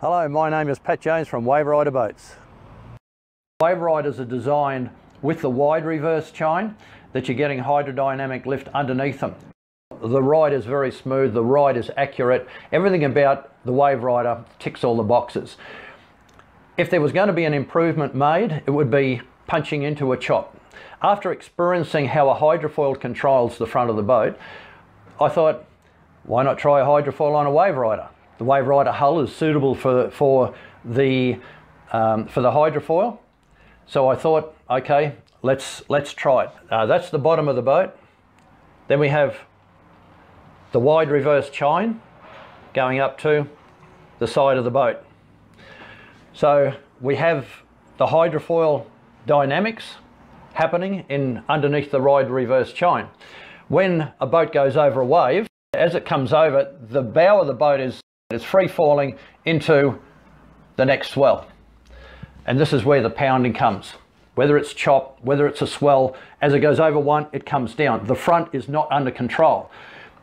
Hello, my name is Pat Jones from Waverider Boats. Waveriders are designed with the wide reverse chine that you're getting hydrodynamic lift underneath them. The ride is very smooth, the ride is accurate, everything about the Waverider ticks all the boxes. If there was going to be an improvement made, it would be punching into a chop. After experiencing how a hydrofoil controls the front of the boat, I thought, why not try a hydrofoil on a Waverider? The Waverider hull is suitable for the hydrofoil. So I thought, okay, let's try it. That's the bottom of the boat. Then we have the wide reverse chine going up to the side of the boat. So we have the hydrofoil dynamics happening underneath the wide reverse chine. When a boat goes over a wave, as it comes over, the bow of the boat is free falling into the next swell. And this is where the pounding comes. Whether it's chop, whether it's a swell, as it goes over one, it comes down. The front is not under control.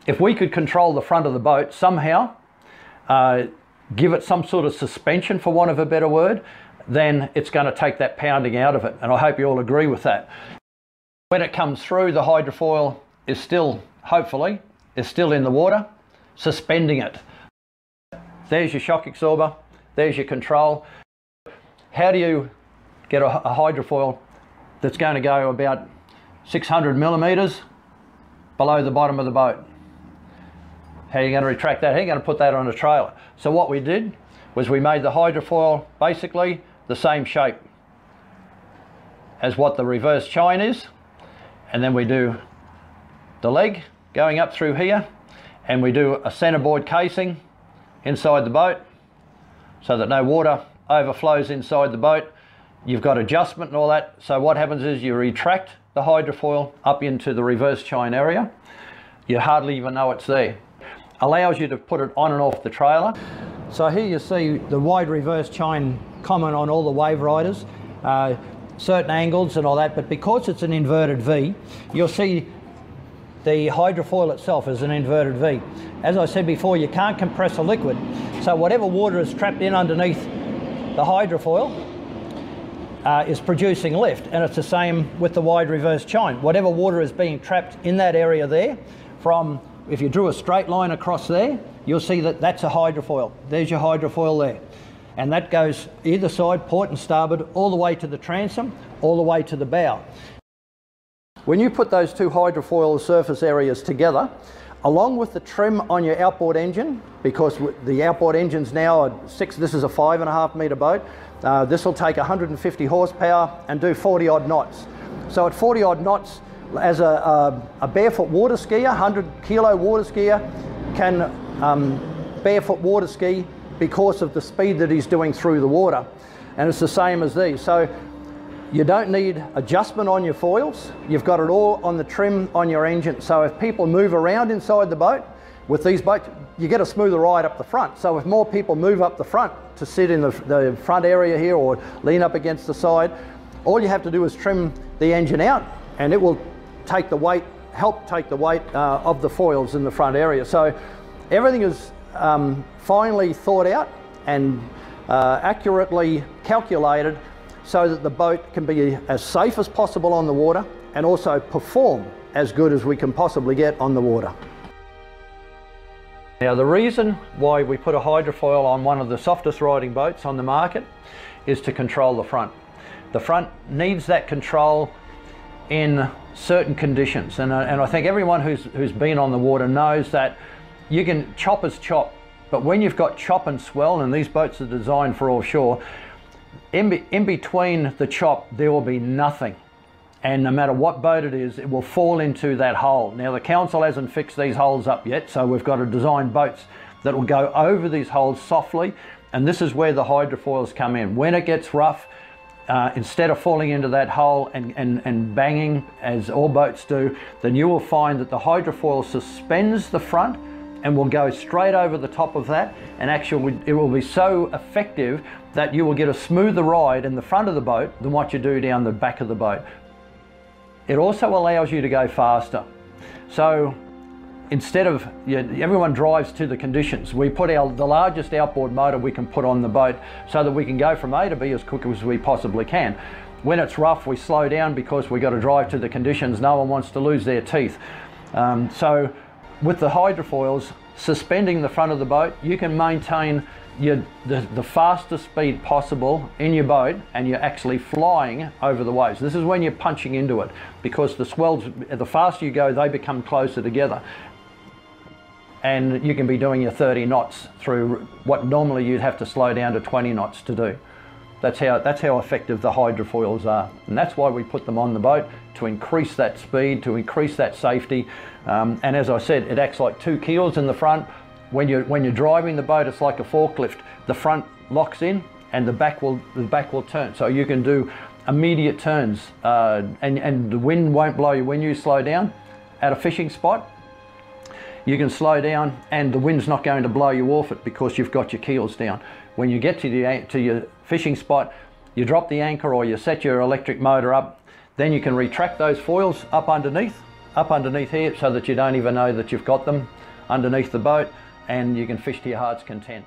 If we could control the front of the boat somehow, give it some sort of suspension, for want of a better word, then it's going to take that pounding out of it. And I hope you all agree with that. When it comes through, the hydrofoil is still, hopefully, is still in the water, suspending it. There's your shock absorber, there's your control. How do you get a hydrofoil that's going to go about 600 millimeters below the bottom of the boat? How are you going to retract that? How are you going to put that on a trailer? So what we did was we made the hydrofoil basically the same shape as what the reverse chine is, and then we do the leg going up through here, and we do a centerboard casing inside the boat so that no water overflows inside the boat. You've got adjustment and all that. So what happens is you retract the hydrofoil up into the reverse chine area. You hardly even know it's there. Allows you to put it on and off the trailer. So here you see the wide reverse chine common on all the Waveriders, certain angles and all that, but because it's an inverted V, you'll see the hydrofoil itself is an inverted V. As I said before, you can't compress a liquid, so whatever water is trapped in underneath the hydrofoil is producing lift, and it's the same with the wide reverse chine. Whatever water is being trapped in that area there, from, if you drew a straight line across there, you'll see that that's a hydrofoil. There's your hydrofoil there. And that goes either side, port and starboard, all the way to the transom, all the way to the bow. When you put those two hydrofoil surface areas together, along with the trim on your outboard engine, because the outboard engines now are this is a 5.5 metre boat, this will take 150 horsepower and do 40 odd knots. So at 40 odd knots, as a barefoot water skier, 100 kilo water skier can barefoot water ski because of the speed that he's doing through the water. And it's the same as these. So you don't need adjustment on your foils. You've got it all on the trim on your engine. So if people move around inside the boat, with these boats, you get a smoother ride up the front. So if more people move up the front to sit in the front area here or lean up against the side, all you have to do is trim the engine out, and it will take the weight, help take the weight of the foils in the front area. So everything is finely thought out and accurately calculated so that the boat can be as safe as possible on the water and also perform as good as we can possibly get on the water. Now, the reason why we put a hydrofoil on one of the softest riding boats on the market is to control the front. The front needs that control in certain conditions, and I think everyone who's been on the water knows that you can chop as chop, but when you've got chop and swell, and these boats are designed for offshore, in between the chop there will be nothing, and no matter what boat it is, it will fall into that hole. Now, the council hasn't fixed these holes up yet, so we've got to design boats that will go over these holes softly, and this is where the hydrofoils come in. When it gets rough, instead of falling into that hole and banging as all boats do, then you will find that the hydrofoil suspends the front and will go straight over the top of that, and actually it will be so effective that you will get a smoother ride in the front of the boat than what you do down the back of the boat. It also allows you to go faster. So instead of, everyone drives to the conditions. We put the largest outboard motor we can put on the boat so that we can go from A to B as quick as we possibly can. When it's rough, we slow down because we've got to drive to the conditions. No one wants to lose their teeth. So with the hydrofoils, suspending the front of the boat, you can maintain the fastest speed possible in your boat, and you're actually flying over the waves. This is when you're punching into it, because the swells, the faster you go, they become closer together. And you can be doing your 30 knots through what normally you'd have to slow down to 20 knots to do. That's how effective the hydrofoils are. And that's why we put them on the boat, to increase that speed, to increase that safety. And as I said, it acts like two keels in the front. When you're driving the boat, it's like a forklift. The front locks in and the back will turn. So you can do immediate turns, and the wind won't blow you when you slow down at a fishing spot. You can slow down and the wind's not going to blow you off it because you've got your keels down. When you get to your fishing spot, you drop the anchor or you set your electric motor up, then you can retract those foils up underneath here, so that you don't even know that you've got them underneath the boat, and you can fish to your heart's content.